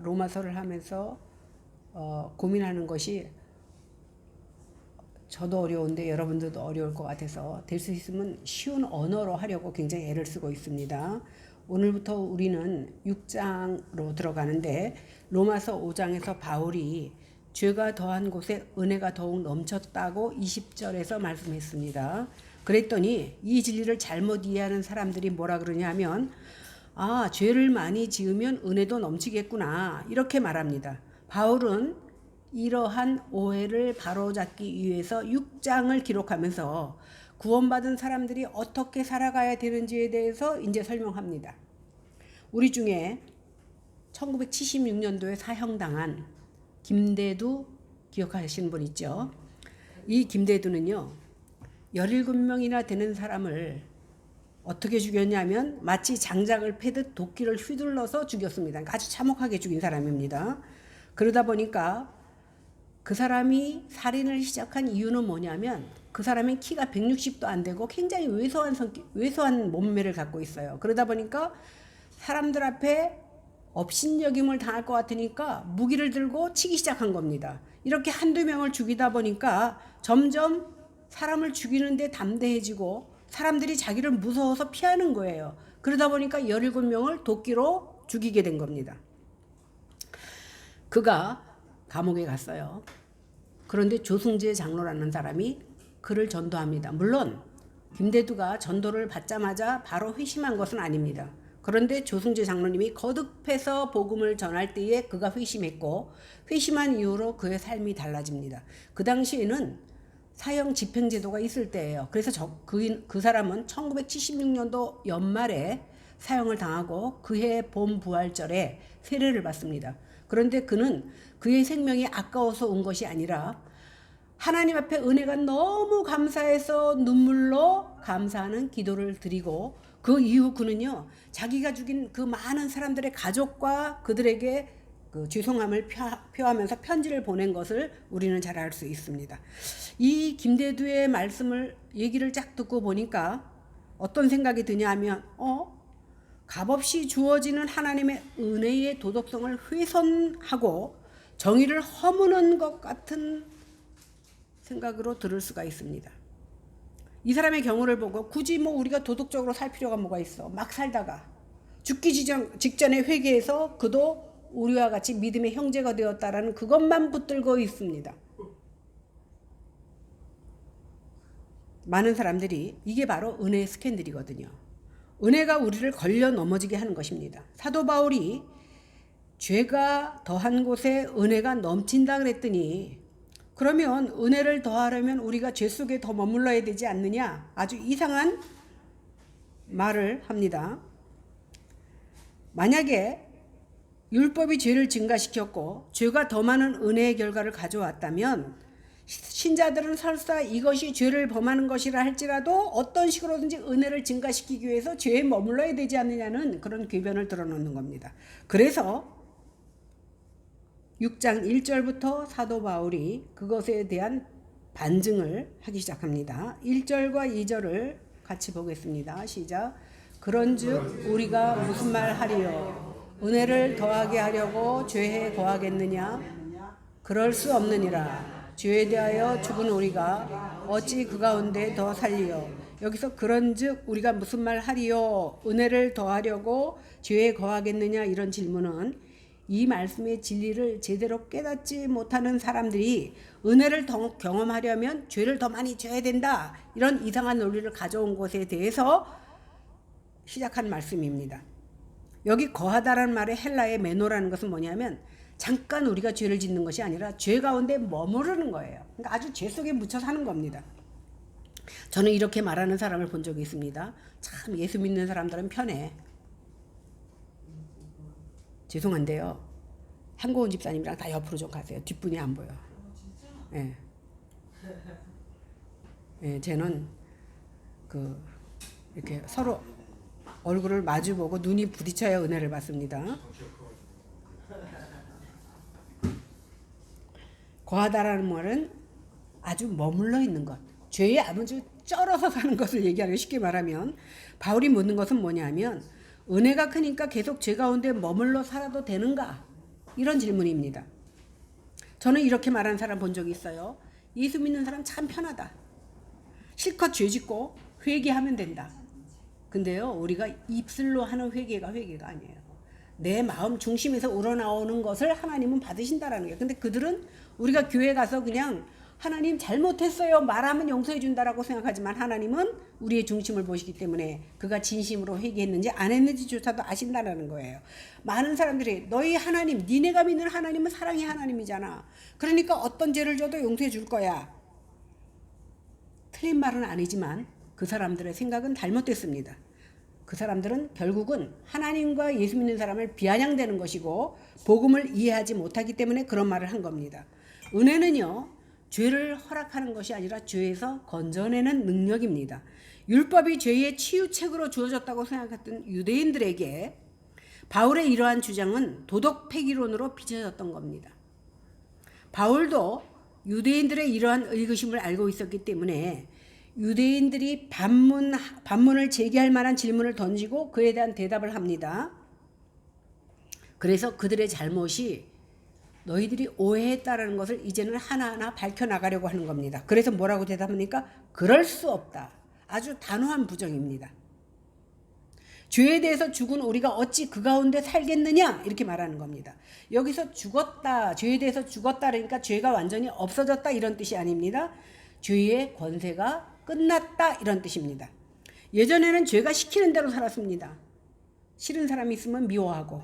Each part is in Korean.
로마서를 하면서 고민하는 것이 저도 어려운데 여러분들도 어려울 것 같아서 될 수 있으면 쉬운 언어로 하려고 굉장히 애를 쓰고 있습니다. 오늘부터 우리는 6장으로 들어가는데 로마서 5장에서 바울이 죄가 더한 곳에 은혜가 더욱 넘쳤다고 20절에서 말씀했습니다. 그랬더니 이 진리를 잘못 이해하는 사람들이 뭐라 그러냐면 죄를 많이 지으면 은혜도 넘치겠구나 이렇게 말합니다. 바울은 이러한 오해를 바로잡기 위해서 6장을 기록하면서 구원받은 사람들이 어떻게 살아가야 되는지에 대해서 이제 설명합니다. 우리 중에 1976년도에 사형당한 김대두 기억하시는 분 있죠? 이 김대두는요 17명이나 되는 사람을 어떻게 죽였냐면 마치 장작을 패듯 도끼를 휘둘러서 죽였습니다. 그러니까 아주 참혹하게 죽인 사람입니다. 그러다 보니까 그 사람이 살인을 시작한 이유는 뭐냐면 그 사람은 키가 160도 안 되고 굉장히 왜소한 몸매를 갖고 있어요. 그러다 보니까 사람들 앞에 업신여김을 당할 것 같으니까 무기를 들고 치기 시작한 겁니다. 이렇게 한두 명을 죽이다 보니까 점점 사람을 죽이는데 담대해지고 사람들이 자기를 무서워서 피하는 거예요. 그러다 보니까 17명을 도끼로 죽이게 된 겁니다. 그가 감옥에 갔어요. 그런데 조승재 장로라는 사람이 그를 전도합니다. 물론 김대두가 전도를 받자마자 바로 회심한 것은 아닙니다. 그런데 조승재 장로님이 거듭해서 복음을 전할 때에 그가 회심했고 회심한 이후로 그의 삶이 달라집니다. 그 당시에는 사형 집행제도가 있을 때예요. 그래서 그 사람은 1976년도 연말에 사형을 당하고 그해 봄 부활절에 세례를 받습니다. 그런데 그는 그의 생명이 아까워서 온 것이 아니라 하나님 앞에 은혜가 너무 감사해서 눈물로 감사하는 기도를 드리고 그 이후 그는요 자기가 죽인 그 많은 사람들의 가족과 그들에게 그 죄송함을 표하면서 편지를 보낸 것을 우리는 잘 알 수 있습니다. 이 김대두의 얘기를 쫙 듣고 보니까 어떤 생각이 드냐 하면 값없이 주어지는 하나님의 은혜의 도덕성을 훼손하고 정의를 허무는 것 같은 생각으로 들을 수가 있습니다. 이 사람의 경우를 보고 굳이 우리가 도덕적으로 살 필요가 뭐가 있어. 막 살다가 죽기 직전에 회개해서 그도 우리와 같이 믿음의 형제가 되었다라는 그것만 붙들고 있습니다. 많은 사람들이 이게 바로 은혜의 스캔들이거든요. 은혜가 우리를 걸려 넘어지게 하는 것입니다. 사도 바울이 죄가 더한 곳에 은혜가 넘친다 그랬더니 그러면 은혜를 더하려면 우리가 죄 속에 더 머물러야 되지 않느냐? 아주 이상한 말을 합니다. 만약에 율법이 죄를 증가시켰고 죄가 더 많은 은혜의 결과를 가져왔다면 신자들은 설사 이것이 죄를 범하는 것이라 할지라도 어떤 식으로든지 은혜를 증가시키기 위해서 죄에 머물러야 되지 않느냐는 그런 궤변을 들어놓는 겁니다. 그래서 6장 1절부터 사도 바울이 그것에 대한 반증을 하기 시작합니다. 1절과 2절을 같이 보겠습니다. 시작. 그런즉 우리가 무슨 말 하리요? 은혜를 더하게 하려고 죄에 거하겠느냐? 그럴 수 없느니라. 죄에 대하여 죽은 우리가 어찌 그 가운데 더 살리요? 여기서 그런즉 우리가 무슨 말 하리요? 은혜를 더하려고 죄에 거하겠느냐? 이런 질문은 이 말씀의 진리를 제대로 깨닫지 못하는 사람들이 은혜를 더 경험하려면 죄를 더 많이 져야 된다. 이런 이상한 논리를 가져온 것에 대해서 시작한 말씀입니다. 여기 거하다라는 말의 헬라의 메노라는 것은 뭐냐면 잠깐 우리가 죄를 짓는 것이 아니라 죄 가운데 머무르는 거예요. 그러니까 아주 죄 속에 묻혀 사는 겁니다. 저는 이렇게 말하는 사람을 본 적이 있습니다. 참 예수 믿는 사람들은 편해. 죄송한데요. 한고은 집사님이랑 다 옆으로 좀 가세요. 뒷분이 안 보여. 예. 예, 쟤는 이렇게 서로 얼굴을 마주보고 눈이 부딪혀야 은혜를 받습니다. 거하다라는 말은 아주 머물러 있는 것, 죄에 아주 쩔어서 사는 것을 얘기하는 쉽게 말하면 바울이 묻는 것은 뭐냐면 은혜가 크니까 계속 죄 가운데 머물러 살아도 되는가? 이런 질문입니다. 저는 이렇게 말하는 사람 본 적이 있어요. 예수 믿는 사람 참 편하다. 실컷 죄 짓고 회개하면 된다. 근데요, 우리가 입술로 하는 회개가 아니에요. 내 마음 중심에서 우러나오는 것을 하나님은 받으신다라는 거예요. 근데 그들은 우리가 교회 가서 그냥 하나님 잘못했어요 말하면 용서해 준다라고 생각하지만 하나님은 우리의 중심을 보시기 때문에 그가 진심으로 회개했는지 안 했는지조차도 아신다라는 거예요. 많은 사람들이 너희 하나님, 니네가 믿는 하나님은 사랑의 하나님이잖아. 그러니까 어떤 죄를 져도 용서해 줄 거야. 틀린 말은 아니지만 그 사람들의 생각은 잘못됐습니다. 그 사람들은 결국은 하나님과 예수 믿는 사람을 비아냥대는 것이고 복음을 이해하지 못하기 때문에 그런 말을 한 겁니다. 은혜는요, 죄를 허락하는 것이 아니라 죄에서 건져내는 능력입니다. 율법이 죄의 치유책으로 주어졌다고 생각했던 유대인들에게 바울의 이러한 주장은 도덕 폐기론으로 비춰졌던 겁니다. 바울도 유대인들의 이러한 의구심을 알고 있었기 때문에 유대인들이 반문을 제기할 만한 질문을 던지고 그에 대한 대답을 합니다. 그래서 그들의 잘못이 너희들이 오해했다라는 것을 이제는 하나하나 밝혀나가려고 하는 겁니다. 그래서 뭐라고 대답합니까? 그럴 수 없다. 아주 단호한 부정입니다. 죄에 대해서 죽은 우리가 어찌 그 가운데 살겠느냐 이렇게 말하는 겁니다. 여기서 죽었다, 죄에 대해서 죽었다 그러니까 죄가 완전히 없어졌다 이런 뜻이 아닙니다. 죄의 권세가 끝났다 이런 뜻입니다. 예전에는 죄가 시키는 대로 살았습니다. 싫은 사람이 있으면 미워하고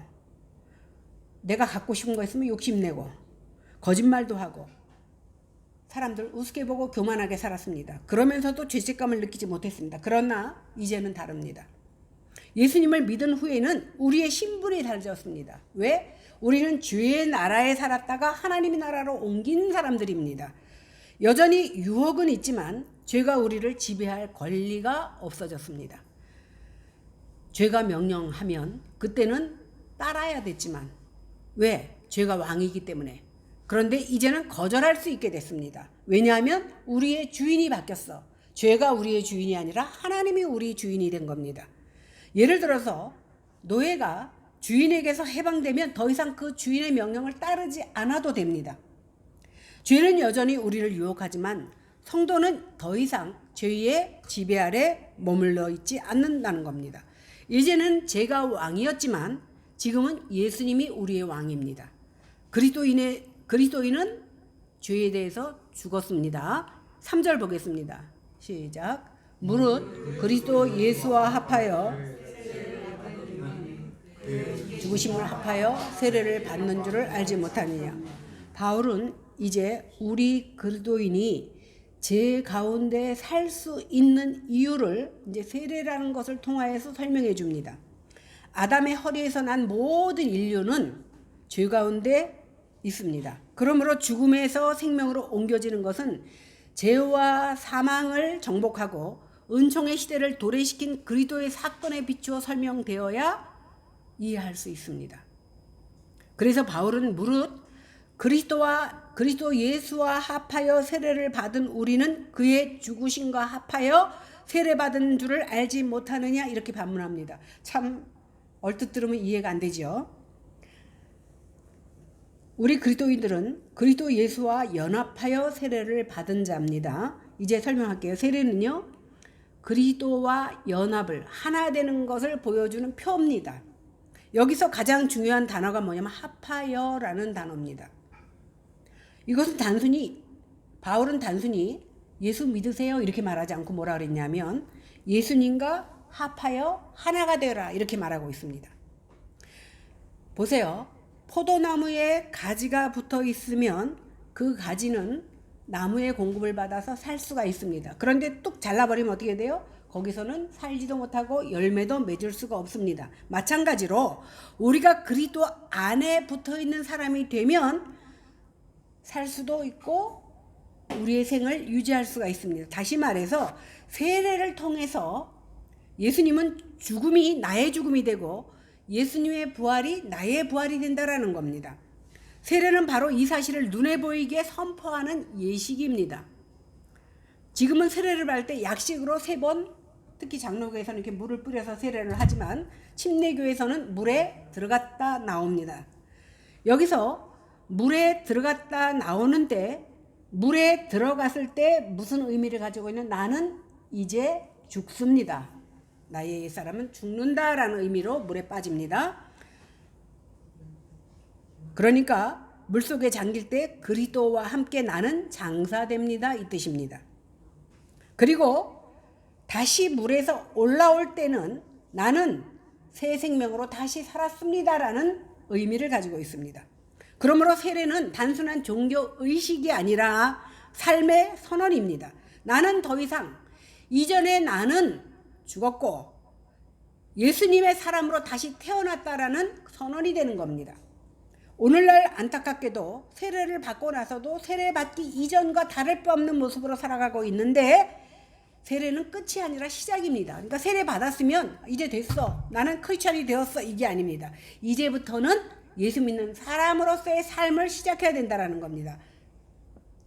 내가 갖고 싶은 거 있으면 욕심내고 거짓말도 하고 사람들 우습게 보고 교만하게 살았습니다. 그러면서도 죄책감을 느끼지 못했습니다. 그러나 이제는 다릅니다. 예수님을 믿은 후에는 우리의 신분이 달라졌습니다. 왜? 우리는 죄의 나라에 살았다가 하나님의 나라로 옮긴 사람들입니다. 여전히 유혹은 있지만 죄가 우리를 지배할 권리가 없어졌습니다. 죄가 명령하면 그때는 따라야 됐지만 왜? 죄가 왕이기 때문에. 그런데 이제는 거절할 수 있게 됐습니다. 왜냐하면 우리의 주인이 바뀌었어. 죄가 우리의 주인이 아니라 하나님이 우리 주인이 된 겁니다. 예를 들어서 노예가 주인에게서 해방되면 더 이상 그 주인의 명령을 따르지 않아도 됩니다. 죄는 여전히 우리를 유혹하지만 성도는 더 이상 죄의 지배 아래 머물러 있지 않는다는 겁니다. 이제는 죄가 왕이었지만 지금은 예수님이 우리의 왕입니다. 그리스도인은 죄에 대해서 죽었습니다. 3절 보겠습니다. 시작. 무릇 그리스도 예수와 합하여 죽으심을 합하여 세례를 받는 줄을 알지 못하느냐. 바울은 이제 우리 그리스도인이 죄 가운데 살 수 있는 이유를 이제 세례라는 것을 통하여서 설명해 줍니다. 아담의 허리에서 난 모든 인류는 죄 가운데 있습니다. 그러므로 죽음에서 생명으로 옮겨지는 것은 죄와 사망을 정복하고 은총의 시대를 도래시킨 그리스도의 사건에 비추어 설명되어야 이해할 수 있습니다. 그래서 바울은 무릇 그리스도 예수와 합하여 세례를 받은 우리는 그의 죽으심과 합하여 세례받은 줄을 알지 못하느냐 이렇게 반문합니다. 참 얼뜻 들으면 이해가 안 되죠. 우리 그리스도인들은 그리스도 예수와 연합하여 세례를 받은 자입니다. 이제 설명할게요. 세례는요, 그리스도와 연합을 하나 되는 것을 보여주는 표입니다. 여기서 가장 중요한 단어가 뭐냐면 합하여라는 단어입니다. 이것은 바울은 단순히 예수 믿으세요 이렇게 말하지 않고 뭐라 그랬냐면 예수님과 합하여 하나가 되라 이렇게 말하고 있습니다. 보세요. 포도나무에 가지가 붙어 있으면 그 가지는 나무의 공급을 받아서 살 수가 있습니다. 그런데 뚝 잘라버리면 어떻게 돼요? 거기서는 살지도 못하고 열매도 맺을 수가 없습니다. 마찬가지로 우리가 그리스도 안에 붙어 있는 사람이 되면 살 수도 있고 우리의 생을 유지할 수가 있습니다. 다시 말해서 세례를 통해서 예수님은 죽음이 나의 죽음이 되고 예수님의 부활이 나의 부활이 된다라는 겁니다. 세례는 바로 이 사실을 눈에 보이게 선포하는 예식입니다. 지금은 세례를 받을 때 약식으로 3번, 특히 장로교에서는 이렇게 물을 뿌려서 세례를 하지만 침례교에서는 물에 들어갔다 나옵니다. 여기서 물에 들어갔다 나오는데 물에 들어갔을 때 무슨 의미를 가지고 있는 나는 이제 죽습니다. 나의 옛사람은 죽는다라는 의미로 물에 빠집니다. 그러니까 물속에 잠길 때 그리스도와 함께 나는 장사됩니다. 이 뜻입니다. 그리고 다시 물에서 올라올 때는 나는 새 생명으로 다시 살았습니다라는 의미를 가지고 있습니다. 그러므로 세례는 단순한 종교 의식이 아니라 삶의 선언입니다. 나는 더 이상 이전에 나는 죽었고 예수님의 사람으로 다시 태어났다라는 선언이 되는 겁니다. 오늘날 안타깝게도 세례를 받고 나서도 세례 받기 이전과 다를 바 없는 모습으로 살아가고 있는데 세례는 끝이 아니라 시작입니다. 그러니까 세례 받았으면 이제 됐어. 나는 크리스찬이 되었어. 이게 아닙니다. 이제부터는 예수 믿는 사람으로서의 삶을 시작해야 된다는 겁니다.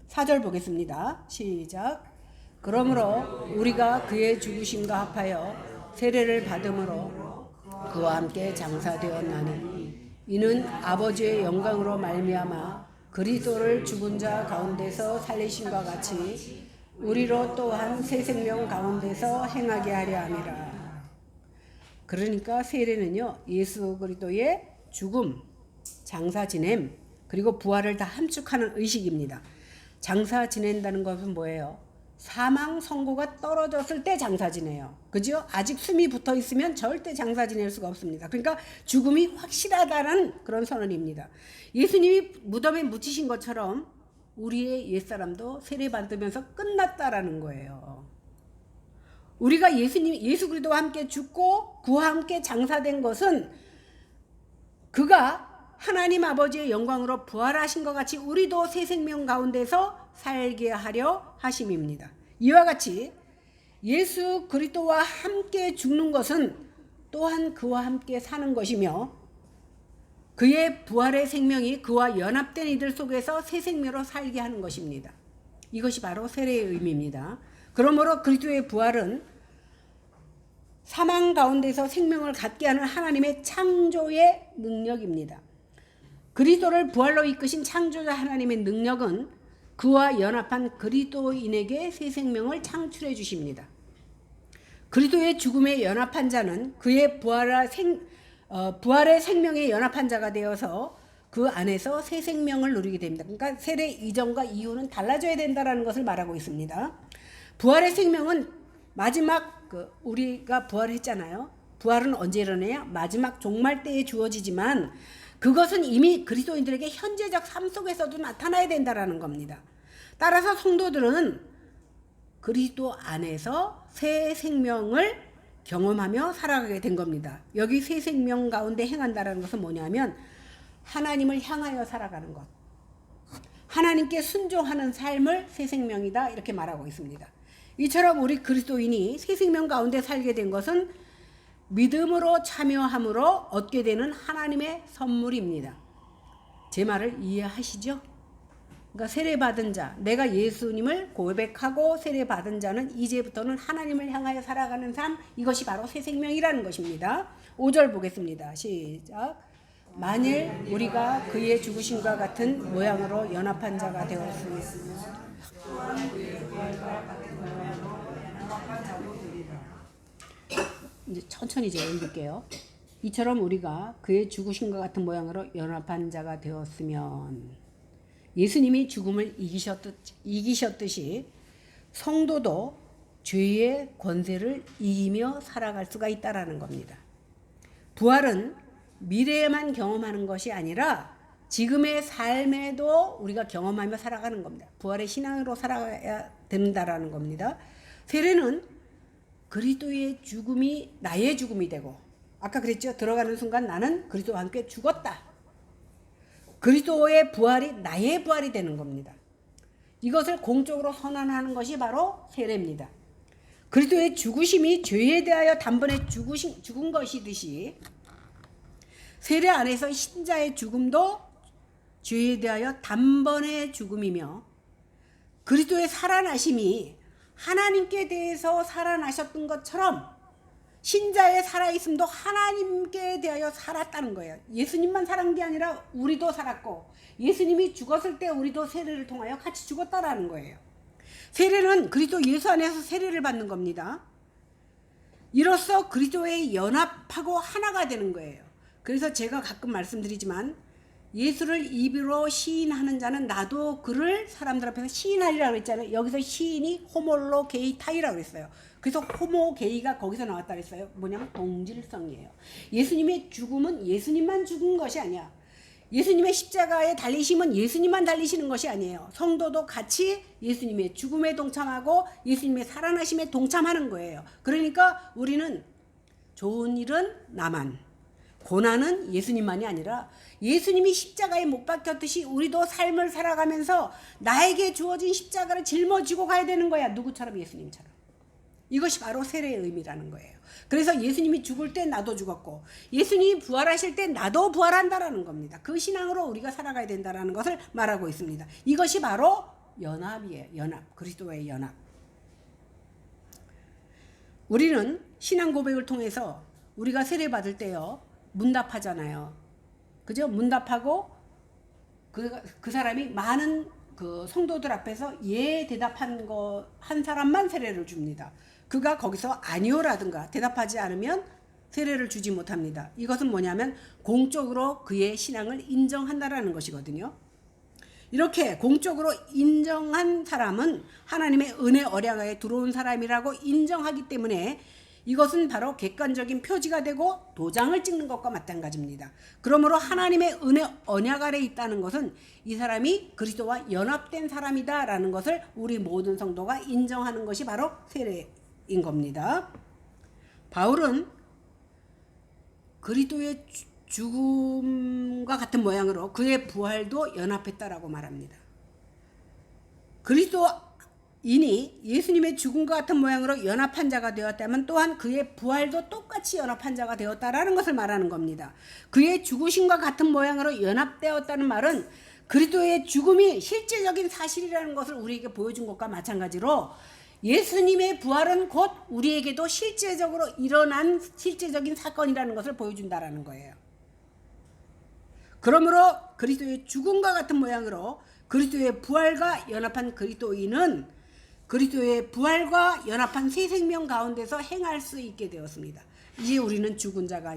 4절 보겠습니다. 시작. 그러므로 우리가 그의 죽으심과 합하여 세례를 받음으로 그와 함께 장사되었나니 이는 아버지의 영광으로 말미암아 그리스도를 죽은 자 가운데서 살리심과 같이 우리로 또한 새 생명 가운데서 행하게 하려 함이라. 그러니까 세례는요, 예수 그리스도의 죽음, 장사 지냄, 그리고 부활을 다 함축하는 의식입니다. 장사 지낸다는 것은 뭐예요? 사망 선고가 떨어졌을 때 장사 지내요. 그죠? 아직 숨이 붙어 있으면 절대 장사 지낼 수가 없습니다. 그러니까 죽음이 확실하다는 그런 선언입니다. 예수님이 무덤에 묻히신 것처럼 우리의 옛사람도 세례 받으면서 끝났다라는 거예요. 우리가 예수 그리스도와 함께 죽고 그와 함께 장사된 것은 그가 하나님 아버지의 영광으로 부활하신 것 같이 우리도 새 생명 가운데서 살게 하려 하심입니다. 이와 같이 예수 그리스도와 함께 죽는 것은 또한 그와 함께 사는 것이며 그의 부활의 생명이 그와 연합된 이들 속에서 새 생명으로 살게 하는 것입니다. 이것이 바로 세례의 의미입니다. 그러므로 그리스도의 부활은 사망 가운데서 생명을 갖게 하는 하나님의 창조의 능력입니다. 그리스도를 부활로 이끄신 창조자 하나님의 능력은 그와 연합한 그리스도인에게 새 생명을 창출해 주십니다. 그리스도의 죽음에 연합한 자는 그의 부활의 생명에 연합한 자가 되어서 그 안에서 새 생명을 누리게 됩니다. 그러니까 세례 이전과 이후는 달라져야 된다는 것을 말하고 있습니다. 부활의 생명은 마지막 우리가 부활했잖아요. 부활은 언제 일어나냐? 마지막 종말 때에 주어지지만 그것은 이미 그리스도인들에게 현재적 삶 속에서도 나타나야 된다는 겁니다. 따라서 성도들은 그리스도 안에서 새 생명을 경험하며 살아가게 된 겁니다. 여기 새 생명 가운데 행한다는 것은 뭐냐면 하나님을 향하여 살아가는 것. 하나님께 순종하는 삶을 새 생명이다 이렇게 말하고 있습니다. 이처럼 우리 그리스도인이 새 생명 가운데 살게 된 것은 믿음으로 참여함으로 얻게 되는 하나님의 선물입니다. 제 말을 이해하시죠? 그러니까 세례받은 자, 내가 예수님을 고백하고 세례받은 자는 이제부터는 하나님을 향하여 살아가는 삶, 이것이 바로 새 생명이라는 것입니다. 5절 보겠습니다. 시작. 만일 우리가 그의 죽으심과 같은 모양으로 연합한 자가 되었으면 이제 천천히 제가 읽을게요. 이처럼 우리가 그의 죽으심과 같은 모양으로 연합한 자가 되었으면 예수님이 죽음을 이기셨듯이 성도도 죄의 권세를 이기며 살아갈 수가 있다라는 겁니다. 부활은 미래에만 경험하는 것이 아니라 지금의 삶에도 우리가 경험하며 살아가는 겁니다. 부활의 신앙으로 살아가야 된다라는 겁니다. 세례는 그리스도의 죽음이 나의 죽음이 되고, 아까 그랬죠. 들어가는 순간 나는 그리스도와 함께 죽었다. 그리스도의 부활이 나의 부활이 되는 겁니다. 이것을 공적으로 선언하는 것이 바로 세례입니다. 그리스도의 죽으심이 죄에 대하여 단번에 죽은 것이듯이 세례 안에서 신자의 죽음도 죄에 대하여 단번에 죽음이며 그리스도의 살아나심이 하나님께 대해서 살아나셨던 것처럼 신자의 살아있음도 하나님께 대하여 살았다는 거예요. 예수님만 살은 게 아니라 우리도 살았고, 예수님이 죽었을 때 우리도 세례를 통하여 같이 죽었다라는 거예요. 세례는 그리스도 예수 안에서 세례를 받는 겁니다. 이로써 그리스도에 연합하고 하나가 되는 거예요. 그래서 제가 가끔 말씀드리지만, 예수를 입으로 시인하는 자는 나도 그를 사람들 앞에서 시인하리라고 했잖아요. 여기서 시인이 호몰로 게이 타이라고 했어요. 그래서 호모 게이가 거기서 나왔다 그랬어요. 뭐냐면 동질성이에요. 예수님의 죽음은 예수님만 죽은 것이 아니야. 예수님의 십자가에 달리심은 예수님만 달리시는 것이 아니에요. 성도도 같이 예수님의 죽음에 동참하고 예수님의 살아나심에 동참하는 거예요. 그러니까 우리는 좋은 일은 나만, 고난은 예수님만이 아니라 예수님이 십자가에 못 박혔듯이 우리도 삶을 살아가면서 나에게 주어진 십자가를 짊어지고 가야 되는 거야. 누구처럼? 예수님처럼. 이것이 바로 세례의 의미라는 거예요. 그래서 예수님이 죽을 때 나도 죽었고, 예수님이 부활하실 때 나도 부활한다라는 겁니다. 그 신앙으로 우리가 살아가야 된다는 것을 말하고 있습니다. 이것이 바로 연합이에요. 연합. 그리스도의 연합. 우리는 신앙 고백을 통해서 우리가 세례 받을 때요, 문답하잖아요. 그죠? 문답하고 그 사람이 많은 그 성도들 앞에서 예 대답한 거 한 사람만 세례를 줍니다. 그가 거기서 아니오라든가 대답하지 않으면 세례를 주지 못합니다. 이것은 뭐냐면 공적으로 그의 신앙을 인정한다라는 것이거든요. 이렇게 공적으로 인정한 사람은 하나님의 은혜 언약에 들어온 사람이라고 인정하기 때문에 이것은 바로 객관적인 표지가 되고 도장을 찍는 것과 마찬가지입니다. 그러므로 하나님의 은혜 언약 아래 있다는 것은 이 사람이 그리스도와 연합된 사람이다라는 것을 우리 모든 성도가 인정하는 것이 바로 세례인 겁니다. 바울은 그리스도의 죽음과 같은 모양으로 그의 부활도 연합했다라고 말합니다. 그리스도인이 예수님의 죽음과 같은 모양으로 연합한 자가 되었다면 또한 그의 부활도 똑같이 연합한 자가 되었다라는 것을 말하는 겁니다. 그의 죽으심과 같은 모양으로 연합되었다는 말은 그리스도의 죽음이 실제적인 사실이라는 것을 우리에게 보여준 것과 마찬가지로 예수님의 부활은 곧 우리에게도 실제적으로 일어난 실제적인 사건이라는 것을 보여준다라는 거예요. 그러므로 그리스도의 죽음과 같은 모양으로 그리스도의 부활과 연합한 그리스도인은 그리스도의 부활과 연합한 새 생명 가운데서 행할 수 있게 되었습니다. 이제 우리는 죽은 자가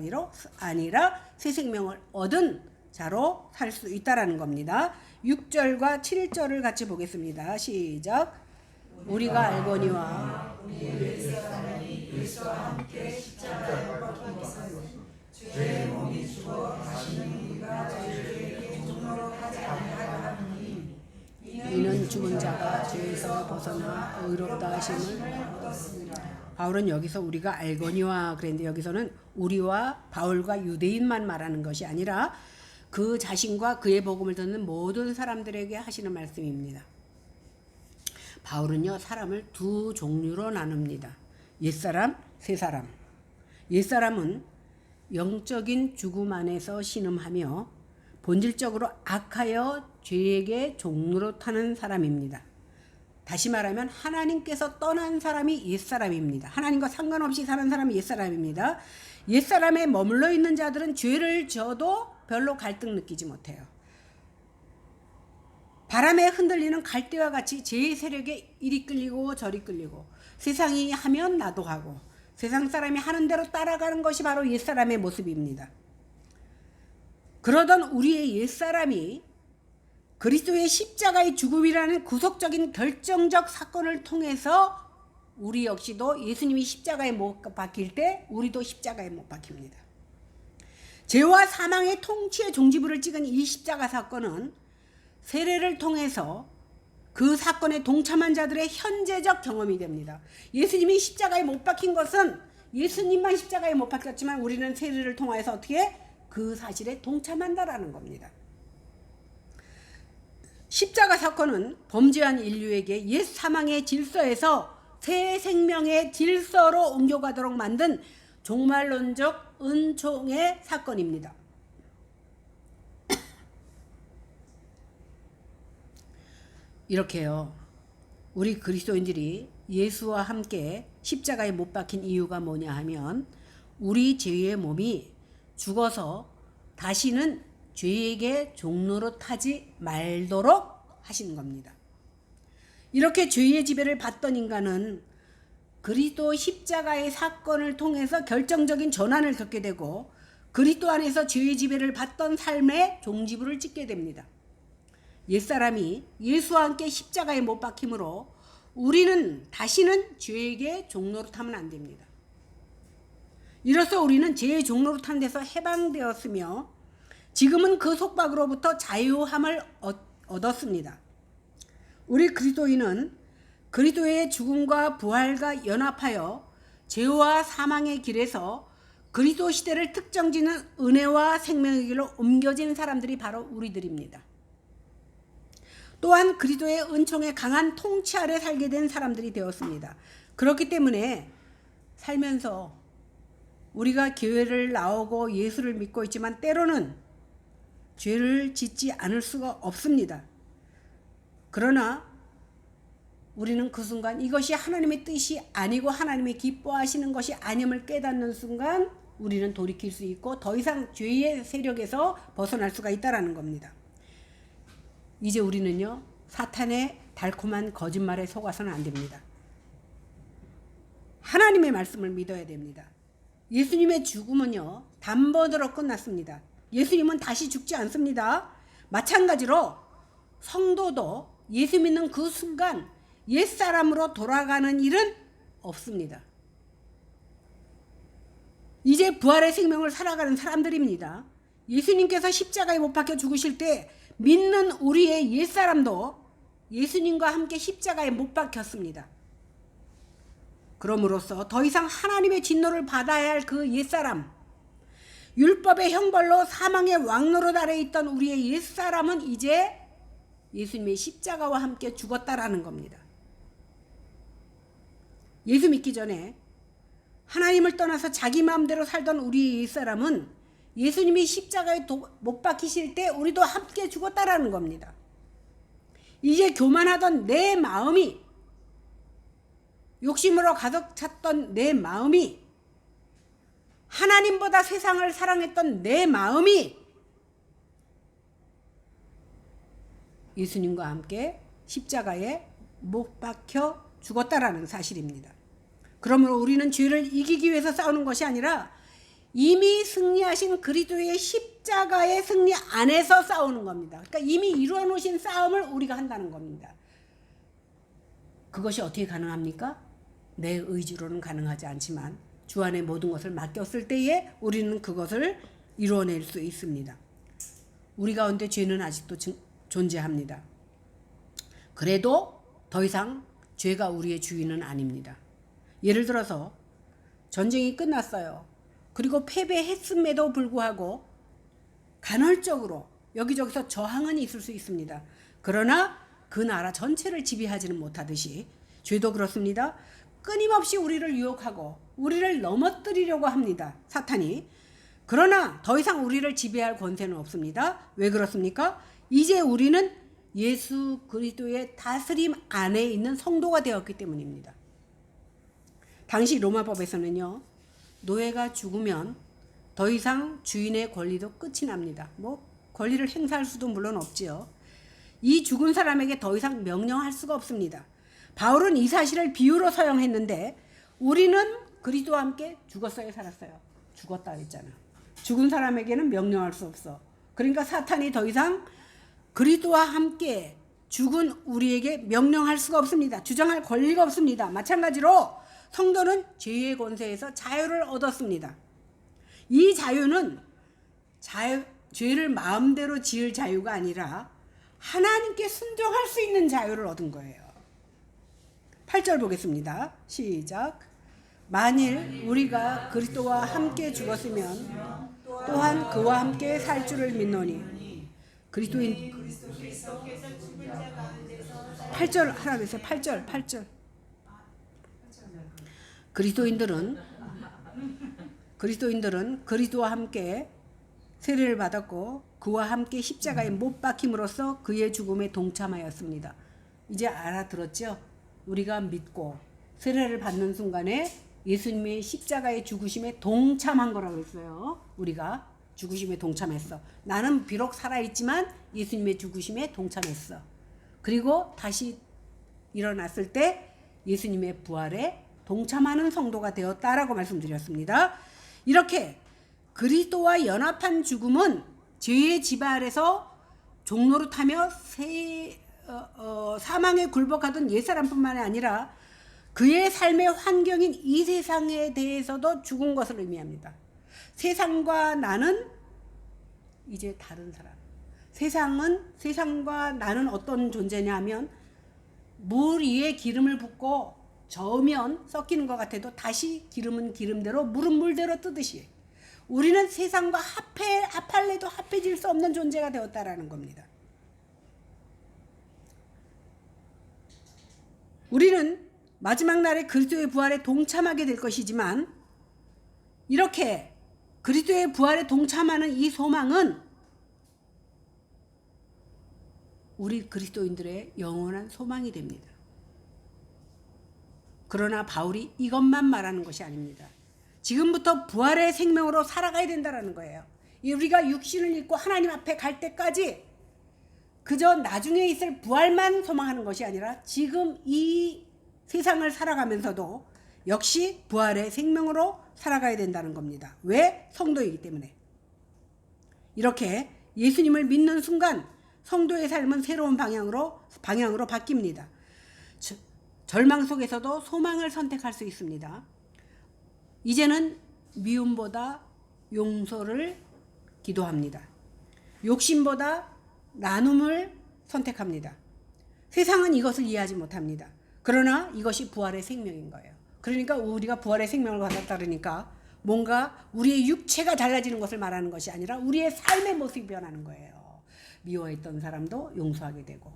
아니라 새 생명을 얻은 자로 살 수 있다라는 겁니다. 6절과 7절을 같이 보겠습니다. 시작. 우리가 알거니와 우리의 사람이 그리스도와 함께 십자가에 못 박히고 죄의 몸이 죽어 다시는 우리가 죄의 종로로 하지 아니하려 하느니 이는 죽은 자가 죄에서 벗어나 의롭다 하심을 얻었습니다. 바울은 여기서 우리가 알거니와 그랬는데 여기서는 우리와 바울과 유대인만 말하는 것이 아니라 그 자신과 그의 복음을 듣는 모든 사람들에게 하시는 말씀입니다. 바울은요, 사람을 두 종류로 나눕니다. 옛사람, 새사람. 옛사람은 영적인 죽음 안에서 신음하며 본질적으로 악하여 죄에게 종로로 타는 사람입니다. 다시 말하면 하나님께서 떠난 사람이 옛사람입니다. 하나님과 상관없이 사는 사람이 옛사람입니다. 옛사람에 머물러 있는 자들은 죄를 져도 별로 갈등 느끼지 못해요. 바람에 흔들리는 갈대와 같이 죄의 세력에 이리 끌리고 저리 끌리고 세상이 하면 나도 하고 세상 사람이 하는 대로 따라가는 것이 바로 옛사람의 모습입니다. 그러던 우리의 옛사람이 그리스도의 십자가의 죽음이라는 구속적인 결정적 사건을 통해서 우리 역시도 예수님이 십자가에 못 박힐 때 우리도 십자가에 못 박힙니다. 죄와 사망의 통치의 종지부를 찍은 이 십자가 사건은 세례를 통해서 그 사건에 동참한 자들의 현재적 경험이 됩니다. 예수님이 십자가에 못 박힌 것은 예수님만 십자가에 못 박혔지만 우리는 세례를 통해서 어떻게 그 사실에 동참한다라는 겁니다. 십자가 사건은 범죄한 인류에게 옛 사망의 질서에서 새 생명의 질서로 옮겨가도록 만든 종말론적 은총의 사건입니다. 이렇게요. 우리 그리스도인들이 예수와 함께 십자가에 못 박힌 이유가 뭐냐 하면 우리 죄의 몸이 죽어서 다시는 죄에게 종노릇하지 말도록 하시는 겁니다. 이렇게 죄의 지배를 받던 인간은 그리스도 십자가의 사건을 통해서 결정적인 전환을 겪게 되고 그리스도 안에서 죄의 지배를 받던 삶의 종지부를 찍게 됩니다. 옛사람이 예수와 함께 십자가에 못 박힘으로 우리는 다시는 죄에게 종노릇하면 안 됩니다. 이로써 우리는 죄의 종노릇한 데서 해방되었으며 지금은 그 속박으로부터 자유함을 얻었습니다. 우리 그리스도인은 그리스도의 죽음과 부활과 연합하여 죄와 사망의 길에서 그리스도 시대를 특정짓는 은혜와 생명의 길로 옮겨진 사람들이 바로 우리들입니다. 또한 그리스도의 은총에 강한 통치 아래 살게 된 사람들이 되었습니다. 그렇기 때문에 살면서 우리가 교회를 나오고 예수를 믿고 있지만 때로는 죄를 짓지 않을 수가 없습니다. 그러나 우리는 그 순간 이것이 하나님의 뜻이 아니고 하나님이 기뻐하시는 것이 아님을 깨닫는 순간 우리는 돌이킬 수 있고 더 이상 죄의 세력에서 벗어날 수가 있다는 겁니다. 이제 우리는요, 사탄의 달콤한 거짓말에 속아서는 안 됩니다. 하나님의 말씀을 믿어야 됩니다. 예수님의 죽음은요, 단번으로 끝났습니다. 예수님은 다시 죽지 않습니다. 마찬가지로 성도도 예수 믿는 그 순간 옛사람으로 돌아가는 일은 없습니다. 이제 부활의 생명을 살아가는 사람들입니다. 예수님께서 십자가에 못 박혀 죽으실 때 믿는 우리의 옛사람도 예수님과 함께 십자가에 못 박혔습니다. 그럼으로써 더 이상 하나님의 진노를 받아야 할 그 옛사람, 율법의 형벌로 사망의 왕노릇 아래 있던 우리의 옛사람은 이제 예수님의 십자가와 함께 죽었다라는 겁니다. 예수 믿기 전에 하나님을 떠나서 자기 마음대로 살던 우리의 옛사람은 예수님이 십자가에 못 박히실 때 우리도 함께 죽었다라는 겁니다. 이제 교만하던 내 마음이, 욕심으로 가득 찼던 내 마음이, 하나님보다 세상을 사랑했던 내 마음이 예수님과 함께 십자가에 못 박혀 죽었다라는 사실입니다. 그러므로 우리는 죄를 이기기 위해서 싸우는 것이 아니라 이미 승리하신 그리스도의 십자가의 승리 안에서 싸우는 겁니다. 그러니까 이미 이루어 놓으신 싸움을 우리가 한다는 겁니다. 그것이 어떻게 가능합니까? 내 의지로는 가능하지 않지만 주 안에 모든 것을 맡겼을 때에 우리는 그것을 이루어낼 수 있습니다. 우리 가운데 죄는 아직도 존재합니다. 그래도 더 이상 죄가 우리의 주인은 아닙니다. 예를 들어서 전쟁이 끝났어요. 그리고 패배했음에도 불구하고 간헐적으로 여기저기서 저항은 있을 수 있습니다. 그러나 그 나라 전체를 지배하지는 못하듯이 죄도 그렇습니다. 끊임없이 우리를 유혹하고 우리를 넘어뜨리려고 합니다. 사탄이. 그러나 더 이상 우리를 지배할 권세는 없습니다. 왜 그렇습니까? 이제 우리는 예수 그리스도의 다스림 안에 있는 성도가 되었기 때문입니다. 당시 로마법에서는요, 노예가 죽으면 더 이상 주인의 권리도 끝이 납니다. 권리를 행사할 수도 물론 없지요. 이 죽은 사람에게 더 이상 명령할 수가 없습니다. 바울은 이 사실을 비유로 사용했는데 우리는 그리스도와 함께 죽었어요, 살았어요? 죽었다 했잖아. 죽은 사람에게는 명령할 수 없어. 그러니까 사탄이 더 이상 그리스도와 함께 죽은 우리에게 명령할 수가 없습니다. 주장할 권리가 없습니다. 마찬가지로 성도는 죄의 권세에서 자유를 얻었습니다. 이 자유는 죄를 마음대로 지을 자유가 아니라 하나님께 순종할 수 있는 자유를 얻은 거예요. 8절 보겠습니다. 시작. 만일 우리가 그리스도와 함께 죽었으면 또한 그와 함께 살 줄을 믿노니. 그리스도인 8절 하라 그랬어요. 8절. 그리스도인들은 그리스도와 함께 세례를 받았고 그와 함께 십자가에 못 박힘으로써 그의 죽음에 동참하였습니다. 이제 알아들었죠? 우리가 믿고 세례를 받는 순간에 예수님의 십자가의 죽으심에 동참한 거라고 했어요. 우리가 죽으심에 동참했어. 나는 비록 살아있지만 예수님의 죽으심에 동참했어. 그리고 다시 일어났을 때 예수님의 부활에 동참하는 성도가 되었다라고 말씀드렸습니다. 이렇게 그리스도와 연합한 죽음은 죄의 지배 아래서 종노릇하며 사망에 굴복하던 옛사람뿐만 아니라 그의 삶의 환경인 이 세상에 대해서도 죽은 것을 의미합니다. 세상과 나는 이제 다른 사람. 세상과 나는 어떤 존재냐 하면 물 위에 기름을 붓고 저으면 섞이는 것 같아도 다시 기름은 기름대로 물은 물대로 뜨듯이 우리는 세상과 합할래도 합해질 수 없는 존재가 되었다라는 겁니다. 우리는 마지막 날에 그리스도의 부활에 동참하게 될 것이지만 이렇게 그리스도의 부활에 동참하는 이 소망은 우리 그리스도인들의 영원한 소망이 됩니다. 그러나 바울이 이것만 말하는 것이 아닙니다. 지금부터 부활의 생명으로 살아가야 된다는 거예요. 우리가 육신을 입고 하나님 앞에 갈 때까지 그저 나중에 있을 부활만 소망하는 것이 아니라 지금 이 세상을 살아가면서도 역시 부활의 생명으로 살아가야 된다는 겁니다. 왜? 성도이기 때문에. 이렇게 예수님을 믿는 순간 성도의 삶은 새로운 방향으로 바뀝니다. 절망 속에서도 소망을 선택할 수 있습니다. 이제는 미움보다 용서를 기도합니다. 욕심보다 나눔을 선택합니다. 세상은 이것을 이해하지 못합니다. 그러나 이것이 부활의 생명인 거예요. 그러니까 우리가 부활의 생명을 받았다 그러니까 뭔가 우리의 육체가 달라지는 것을 말하는 것이 아니라 우리의 삶의 모습이 변하는 거예요. 미워했던 사람도 용서하게 되고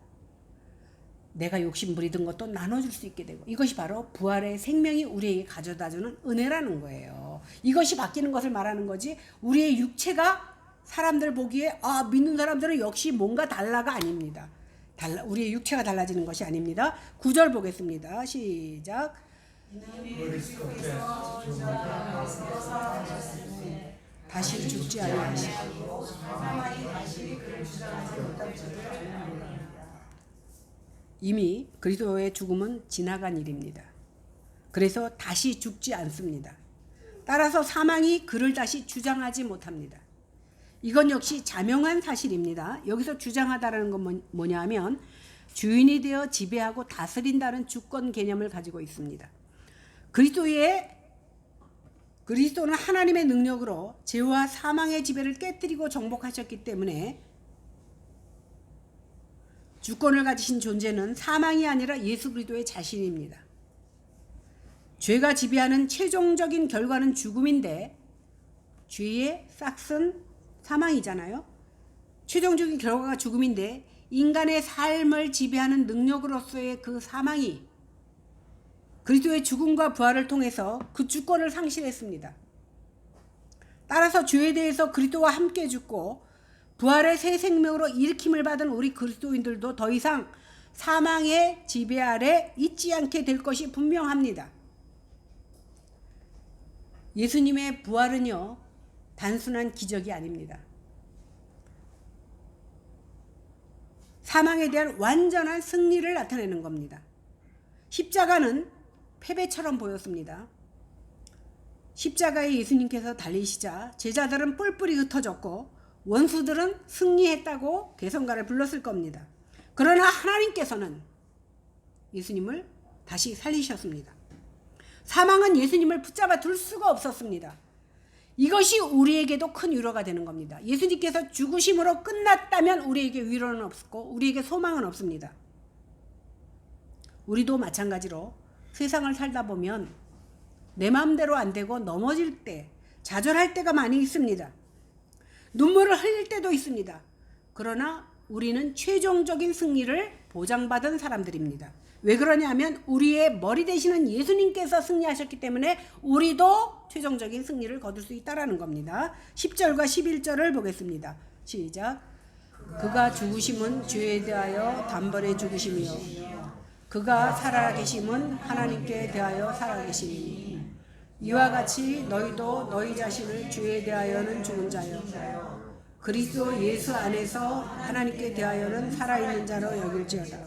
내가 욕심 부리던 것도 나눠줄 수 있게 되고 이것이 바로 부활의 생명이 우리에게 가져다주는 은혜라는 거예요. 이것이 바뀌는 것을 말하는 거지 우리의 육체가 사람들 보기에 믿는 사람들은 역시 뭔가 달라가 아닙니다. 우리의 육체가 달라지는 것이 아닙니다. 9절 보겠습니다. 시작. 다시 죽지 아니하시고 이미 그리스도의 죽음은 지나간 일입니다. 그래서 다시 죽지 않습니다. 따라서 사망이 그를 다시 주장하지 못합니다. 이건 역시 자명한 사실입니다. 여기서 주장하다라는 건 뭐냐 하면 주인이 되어 지배하고 다스린다는 주권 개념을 가지고 있습니다. 그리스도는 하나님의 능력으로 죄와 사망의 지배를 깨뜨리고 정복하셨기 때문에 주권을 가지신 존재는 사망이 아니라 예수 그리스도의 자신입니다. 죄가 지배하는 최종적인 결과는 죽음인데 죄의 싹은 사망이잖아요. 최종적인 결과가 죽음인데 인간의 삶을 지배하는 능력으로서의 그 사망이 그리스도의 죽음과 부활을 통해서 그 주권을 상실했습니다. 따라서 죄에 대해서 그리스도와 함께 죽고 부활의 새 생명으로 일으킴을 받은 우리 그리스도인들도 더 이상 사망의 지배 아래 있지 않게 될 것이 분명합니다. 예수님의 부활은요, 단순한 기적이 아닙니다. 사망에 대한 완전한 승리를 나타내는 겁니다. 십자가는 패배처럼 보였습니다. 십자가에 예수님께서 달리시자 제자들은 뿔뿔이 흩어졌고 원수들은 승리했다고 개성가를 불렀을 겁니다. 그러나 하나님께서는 예수님을 다시 살리셨습니다. 사망은 예수님을 붙잡아 둘 수가 없었습니다. 이것이 우리에게도 큰 위로가 되는 겁니다. 예수님께서 죽으심으로 끝났다면 우리에게 위로는 없고 우리에게 소망은 없습니다. 우리도 마찬가지로 세상을 살다 보면 내 마음대로 안 되고 넘어질 때, 좌절할 때가 많이 있습니다. 눈물을 흘릴 때도 있습니다. 그러나 우리는 최종적인 승리를 보장받은 사람들입니다. 왜 그러냐면 우리의 머리 되시는 예수님께서 승리하셨기 때문에 우리도 최종적인 승리를 거둘 수 있다는 겁니다. 10절과 11절을 보겠습니다. 시작. 그가 죽으심은 죄에 대하여 단번에 죽으심이요 그가 살아계심은 하나님께 대하여 살아계심이니 이와 같이 너희도 너희 자신을 주에 대하여는 죽은 자요 그리스도 예수 안에서 하나님께 대하여는 살아있는 자로 여길지어다.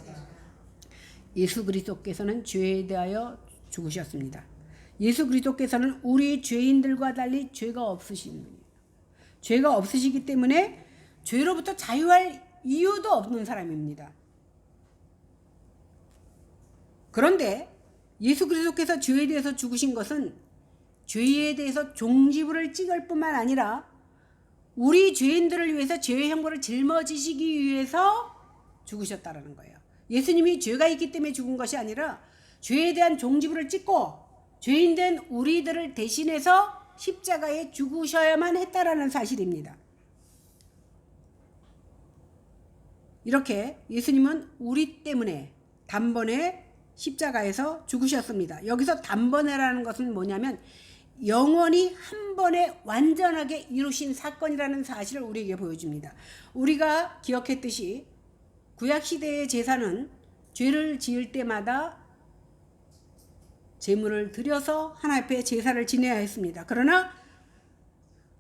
예수 그리스도께서는 죄에 대하여 죽으셨습니다. 예수 그리스도께서는 우리 죄인들과 달리 죄가 없으신 분이에요. 죄가 없으시기 때문에 죄로부터 자유할 이유도 없는 사람입니다. 그런데 예수 그리스도께서 죄에 대해서 죽으신 것은 죄에 대해서 종지부를 찍을 뿐만 아니라 우리 죄인들을 위해서 죄의 형벌을 짊어지시기 위해서 죽으셨다는 거예요. 예수님이 죄가 있기 때문에 죽은 것이 아니라 죄에 대한 종지부를 찍고 죄인된 우리들을 대신해서 십자가에 죽으셔야만 했다라는 사실입니다. 이렇게 예수님은 우리 때문에 단번에 십자가에서 죽으셨습니다. 여기서 단번에라는 것은 뭐냐면 영원히 한 번에 완전하게 이루신 사건이라는 사실을 우리에게 보여줍니다. 우리가 기억했듯이 구약시대의 제사는 죄를 지을 때마다 제물을 드려서 하나님 앞에 제사를 지내야 했습니다. 그러나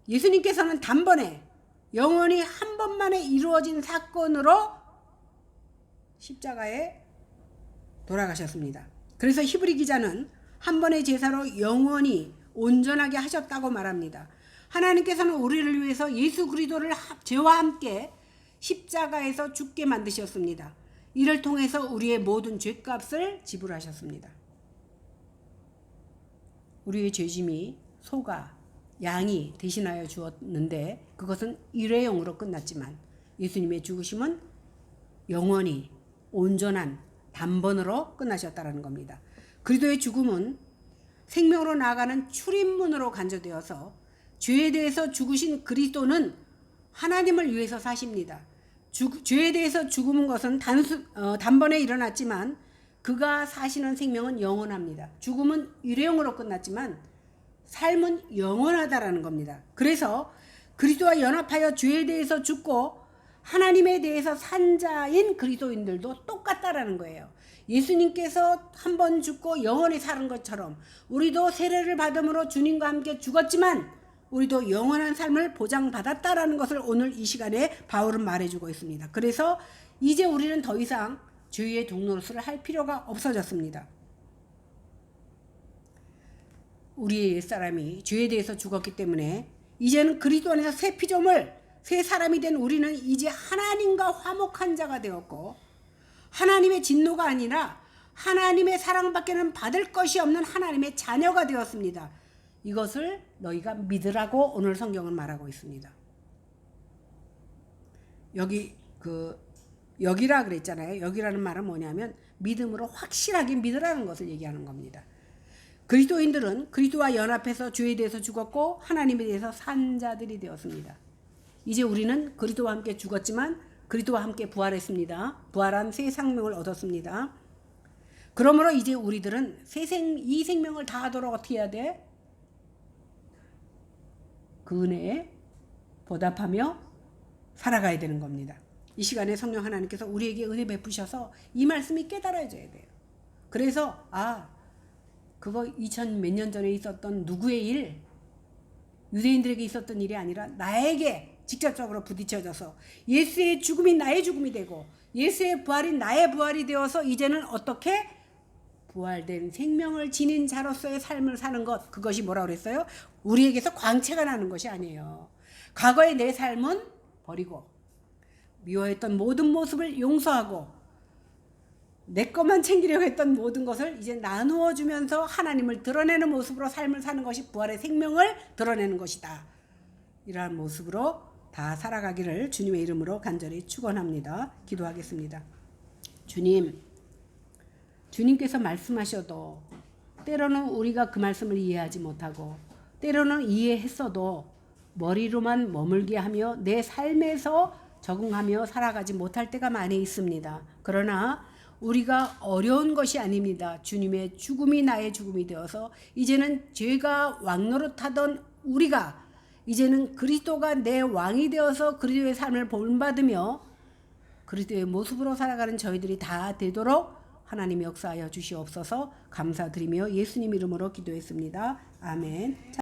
예수님께서는 단번에 영원히 한 번만에 이루어진 사건으로 십자가에 돌아가셨습니다. 그래서 히브리 기자는 한 번의 제사로 영원히 온전하게 하셨다고 말합니다. 하나님께서는 우리를 위해서 예수 그리스도를 죄와 함께 십자가에서 죽게 만드셨습니다. 이를 통해서 우리의 모든 죄값을 지불하셨습니다. 우리의 죄짐이 소가 양이 대신하여 주었는데 그것은 일회용으로 끝났지만 예수님의 죽으심은 영원히 온전한 단번으로 끝나셨다는 겁니다. 그리스도의 죽음은 생명으로 나아가는 출입문으로 간주되어서 죄에 대해서 죽으신 그리스도는 하나님을 위해서 사십니다. 죄에 대해서 죽은 것은 단번에 일어났지만 그가 사시는 생명은 영원합니다. 죽음은 일회용으로 끝났지만 삶은 영원하다라는 겁니다. 그래서 그리스도와 연합하여 죄에 대해서 죽고 하나님에 대해서 산 자인 그리스도인들도 똑같다라는 거예요. 예수님께서 한 번 죽고 영원히 사는 것처럼 우리도 세례를 받음으로 주님과 함께 죽었지만 우리도 영원한 삶을 보장받았다라는 것을 오늘 이 시간에 바울은 말해주고 있습니다. 그래서 이제 우리는 더 이상 죄의 동노릇을 할 필요가 없어졌습니다. 우리의 옛사람이 죄에 대해서 죽었기 때문에 이제는 그리스도 안에서 새 피조물, 새 사람이 된 우리는 이제 하나님과 화목한 자가 되었고 하나님의 진노가 아니라 하나님의 사랑밖에는 받을 것이 없는 하나님의 자녀가 되었습니다. 이것을 너희가 믿으라고 오늘 성경은 말하고 있습니다. 여기라 그랬잖아요. 여기라는 말은 뭐냐면 믿음으로 확실하게 믿으라는 것을 얘기하는 겁니다. 그리스도인들은 그리스도와 연합해서 죄에 대해서 죽었고 하나님에 대해서 산 자들이 되었습니다. 이제 우리는 그리스도와 함께 죽었지만 그리스도와 함께 부활했습니다. 부활한 새 생명을 얻었습니다. 그러므로 이제 우리들은 이 생명을 다하도록 어떻게 해야 돼? 그 은혜에 보답하며 살아가야 되는 겁니다. 이 시간에 성령 하나님께서 우리에게 은혜 베푸셔서 이 말씀이 깨달아져야 돼요. 그래서 그거 2000 몇 년 전에 있었던 누구의 일, 유대인들에게 있었던 일이 아니라 나에게 직접적으로 부딪혀져서 예수의 죽음이 나의 죽음이 되고 예수의 부활이 나의 부활이 되어서 이제는 어떻게 부활된 생명을 지닌 자로서의 삶을 사는 것, 그것이 뭐라고 그랬어요? 우리에게서 광채가 나는 것이 아니에요. 과거의 내 삶은 버리고 미워했던 모든 모습을 용서하고 내 것만 챙기려고 했던 모든 것을 이제 나누어 주면서 하나님을 드러내는 모습으로 삶을 사는 것이 부활의 생명을 드러내는 것이다. 이러한 모습으로 다 살아가기를 주님의 이름으로 간절히 축원합니다. 기도하겠습니다. 주님께서 말씀하셔도 때로는 우리가 그 말씀을 이해하지 못하고 때로는 이해했어도 머리로만 머물게 하며 내 삶에서 적응하며 살아가지 못할 때가 많이 있습니다. 그러나 우리가 어려운 것이 아닙니다. 주님의 죽음이 나의 죽음이 되어서 이제는 죄가 왕노릇하던 우리가 이제는 그리스도가 내 왕이 되어서 그리스도의 삶을 본받으며 그리스도의 모습으로 살아가는 저희들이 다 되도록 하나님이 역사하여 주시옵소서. 감사드리며 예수님 이름으로 기도했습니다. 아멘.